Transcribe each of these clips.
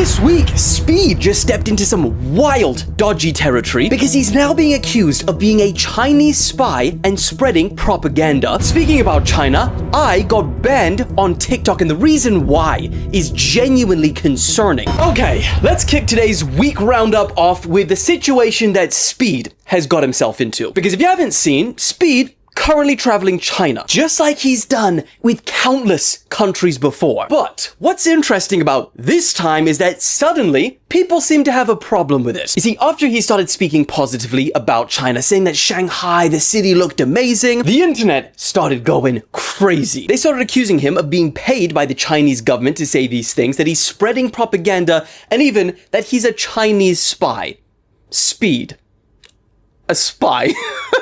This week, Speed just stepped into some wild, dodgy territory because he's now being accused of being a Chinese spy and spreading propaganda. Speaking about China, I got banned on TikTok, and the reason why is genuinely concerning. Okay, let's kick today's week roundup off with the situation that Speed has got himself into. Because if you haven't seen, Speed currently traveling China, just like he's done with countless countries before. But what's interesting about this time is that suddenly people seem to have a problem with it. You see, after he started speaking positively about China, saying that Shanghai, the city looked amazing, the internet started going crazy. They started accusing him of being paid by the Chinese government to say these things, that he's spreading propaganda, and even that he's a Chinese spy. Speed. A spy.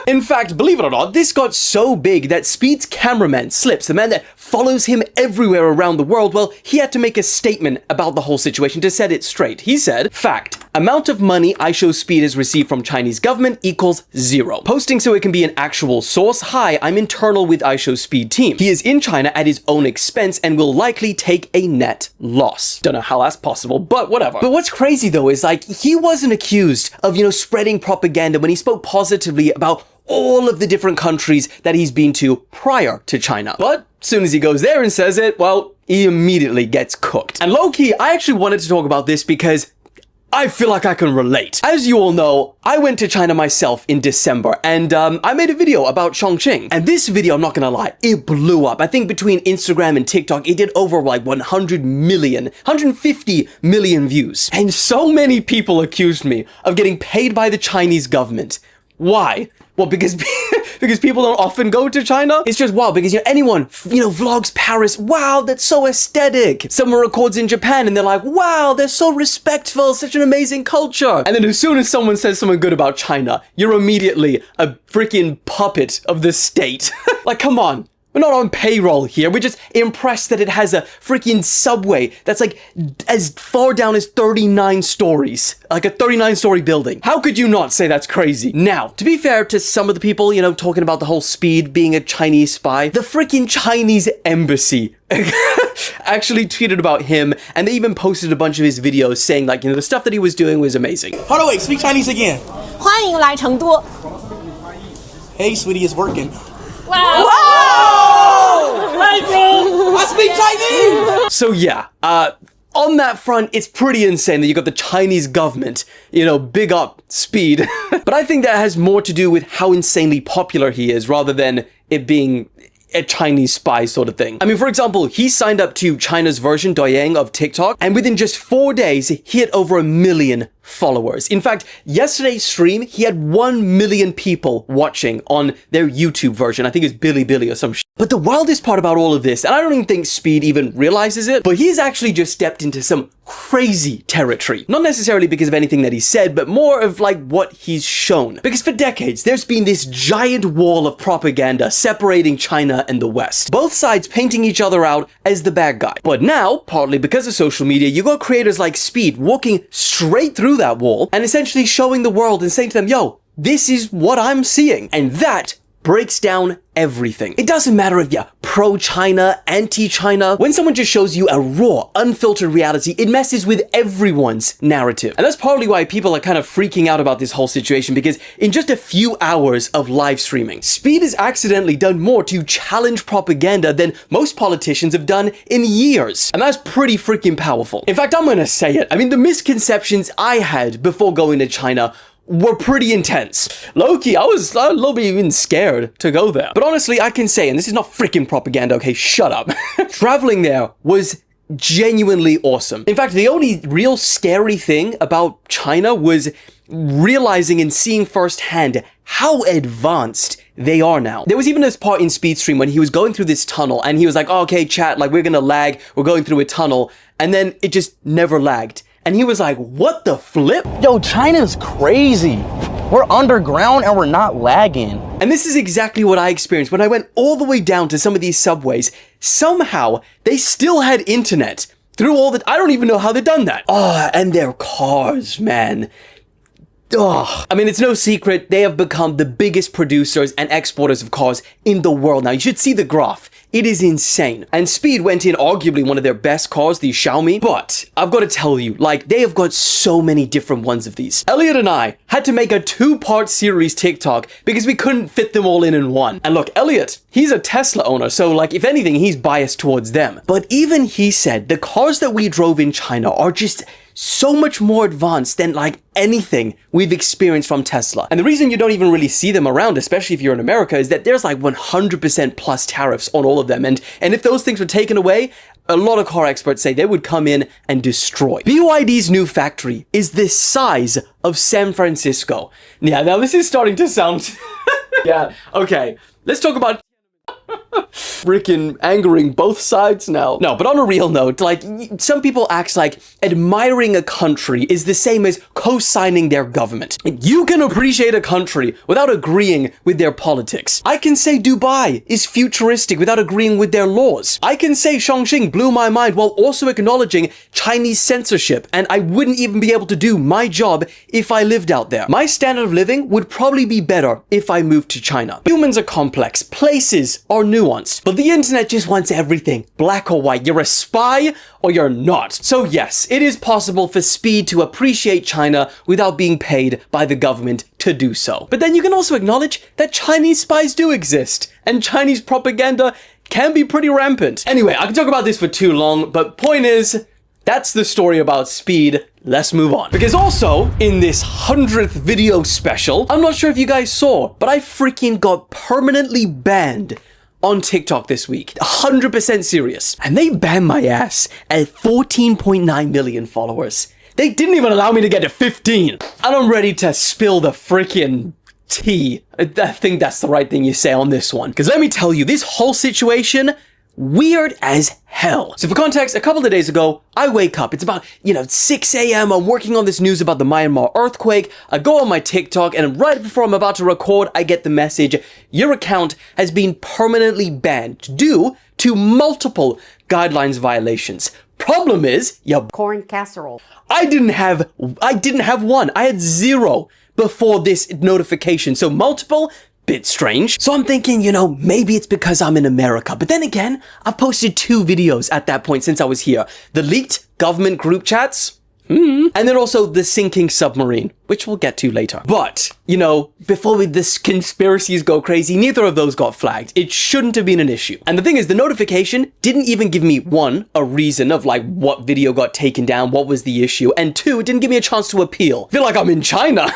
In fact, believe it or not, this got so big that Speed's cameraman, Slips, the man that follows him everywhere around the world, well, he had to make a statement about the whole situation to set it straight. He said, fact, amount of money iShowSpeed has received from Chinese government equals 0. Posting so it can be an actual source. Hi, I'm internal with iShowSpeed team. He is in China at his own expense and will likely take a net loss. Don't know how that's possible, but whatever. But what's crazy though is like, he wasn't accused of, spreading propaganda when he spoke positively about all of the different countries that he's been to prior to China. But as soon as he goes there and says it, well, he immediately gets cooked. And low-key, I actually wanted to talk about this because I feel like I can relate. As you all know, I went to China myself in December, and I made a video about Chongqing. And this video, I'm not gonna lie, it blew up. I think between Instagram and TikTok, it did over like 100 million, 150 million views. And so many people accused me of getting paid by the Chinese government. Why? Well, because people don't often go to China. It's just wow, because anyone, vlogs Paris, wow, that's so aesthetic. Someone records in Japan and they're like, wow, they're so respectful, such an amazing culture. And then as soon as someone says something good about China, you're immediately a freaking puppet of the state. Like, come on. We're not on payroll here. We're just impressed that it has a freaking subway that's like as far down as 39 stories. Like a 39-story building. How could you not say that's crazy? Now, to be fair to some of the people, talking about the whole Speed being a Chinese spy, the freaking Chinese embassy actually tweeted about him, and they even posted a bunch of his videos saying like, the stuff that he was doing was amazing. Hold on, wait, speak Chinese again. 欢迎来成都. Hey, sweetie, it's working. Wow. Hey, bro, I speak Chinese. So yeah, on that front, it's pretty insane that you got the Chinese government, big up Speed. But I think that has more to do with how insanely popular he is rather than it being a Chinese spy sort of thing. I mean, for example, he signed up to China's version, Douyin, of TikTok, and within just 4 days, he had over 1 million followers. In fact, yesterday's stream, he had 1 million people watching on their YouTube version. I think it's Bilibili or some shit. But the wildest part about all of this, and I don't even think Speed even realizes it, but he's actually just stepped into some crazy territory. Not necessarily because of anything that he said, but more of like what he's shown. Because for decades, there's been this giant wall of propaganda separating China and the West. Both sides painting each other out as the bad guy. But now, partly because of social media, you got creators like Speed walking straight through that wall and essentially showing the world and saying to them, yo, this is what I'm seeing. And that breaks down everything. It doesn't matter if you're pro-China, anti-China. When someone just shows you a raw, unfiltered reality, it messes with everyone's narrative. And that's partly why people are kind of freaking out about this whole situation, because in just a few hours of live streaming, Speed has accidentally done more to challenge propaganda than most politicians have done in years. And that's pretty freaking powerful. In fact, I'm gonna say it. I mean, the misconceptions I had before going to China were pretty intense. Low-key, I was a little bit even scared to go there. But honestly, I can say, and this is not freaking propaganda, okay, shut up. Traveling there was genuinely awesome. In fact, the only real scary thing about China was realizing and seeing firsthand how advanced they are now. There was even this part in Speed Stream when he was going through this tunnel and he was like, oh, okay, chat, like we're gonna lag, we're going through a tunnel, and then it just never lagged. And he was like, what the flip? Yo, China's crazy. We're underground and we're not lagging. And this is exactly what I experienced when I went all the way down to some of these subways. Somehow, they still had internet through all that. I don't even know how they've done that. Oh, and their cars, man. Ugh. I mean, it's no secret, they have become the biggest producers and exporters of cars in the world now. You should see the graph. It is insane. And Speed went in arguably one of their best cars, the Xiaomi. But I've got to tell you, like, they have got so many different ones of these. Elliot and I had to make a 2-part series TikTok because we couldn't fit them all in one. And look, Elliot, he's a Tesla owner, so like, if anything, he's biased towards them. But even he said the cars that we drove in China are just so much more advanced than like anything we've experienced from Tesla. And the reason you don't even really see them around, especially if you're in America, is that there's like 100% plus tariffs on all of them. And if those things were taken away, a lot of car experts say they would come in and destroy. BYD's new factory is the size of San Francisco. Yeah, now this is starting to sound... Yeah, okay. Let's talk about... freaking angering both sides now. No, but on a real note, like, some people act like admiring a country is the same as co-signing their government. You can appreciate a country without agreeing with their politics. I can say Dubai is futuristic without agreeing with their laws. I can say Chongqing blew my mind while also acknowledging Chinese censorship, and I wouldn't even be able to do my job if I lived out there. My standard of living would probably be better if I moved to China. Humans are complex. Places are nuanced. But the internet just wants everything. Black or white. You're a spy or you're not. So yes, it is possible for Speed to appreciate China without being paid by the government to do so. But then you can also acknowledge that Chinese spies do exist, and Chinese propaganda can be pretty rampant. Anyway, I can talk about this for too long, but point is, that's the story about Speed. Let's move on. Because also, in this 100th video special, I'm not sure if you guys saw, but I freaking got permanently banned on TikTok this week. 100% serious. And they banned my ass at 14.9 million followers. They didn't even allow me to get to 15. And I'm ready to spill the freaking tea. I think that's the right thing you say on this one. Because let me tell you, this whole situation, weird as hell. So for context, a couple of days ago, I wake up. It's about, 6 a.m. I'm working on this news about the Myanmar earthquake. I go on my TikTok, and right before I'm about to record, I get the message, your account has been permanently banned due to multiple guidelines violations. Problem is, corn casserole. I didn't have one. I had 0 before this notification. So multiple, bit strange. So I'm thinking, maybe it's because I'm in America. But then again, I've posted 2 videos at that point since I was here. The leaked government group chats, and then also the sinking submarine, which we'll get to later. But, before this conspiracies go crazy, neither of those got flagged. It shouldn't have been an issue. And the thing is, the notification didn't even give me, 1, a reason of like what video got taken down, what was the issue, and 2, it didn't give me a chance to appeal. I feel like I'm in China.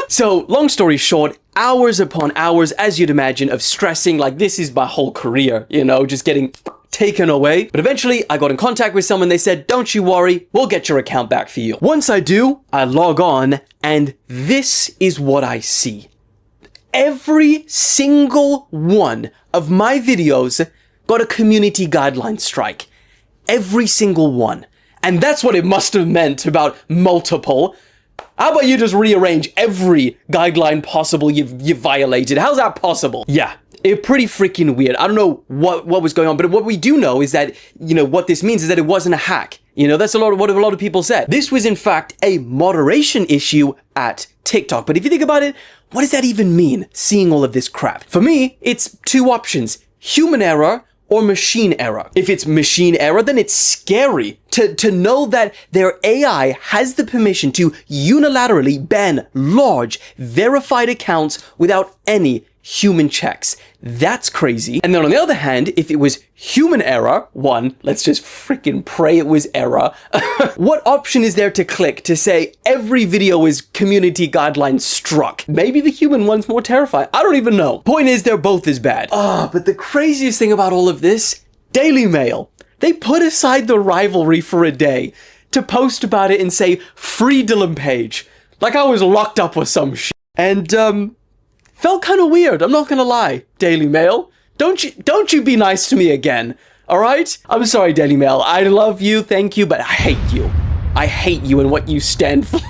So, long story short, hours upon hours, as you'd imagine, of stressing, like this is my whole career, just getting taken away. But eventually, I got in contact with someone. They said, don't you worry, we'll get your account back for you. Once I do, I log on, and this is what I see. Every single one of my videos got a community guideline strike. Every single one. And that's what it must have meant about multiple. How about you just rearrange every guideline possible you've violated? How's that possible? Yeah, it's pretty freaking weird. I don't know what was going on, but what we do know is that, what this means is that it wasn't a hack. That's what a lot of people said. This was in fact a moderation issue at TikTok. But if you think about it, what does that even mean, seeing all of this crap? For me, it's 2 options: human error or machine error. If it's machine error, then it's scary to know that their AI has the permission to unilaterally ban large, verified accounts without any human checks. That's crazy. And then on the other hand, if it was human error, 1, let's just freaking pray it was error. What option is there to click to say every video is community guidelines struck? Maybe the human one's more terrifying. I don't even know. Point is, they're both as bad. But the craziest thing about all of this, Daily Mail. They put aside the rivalry for a day to post about it and say, free Dylan Page. Like I was locked up with some shit. And, felt kind of weird, I'm not gonna lie, Daily Mail. Don't you be nice to me again, alright? I'm sorry, Daily Mail. I love you, thank you, but I hate you. I hate you and what you stand for.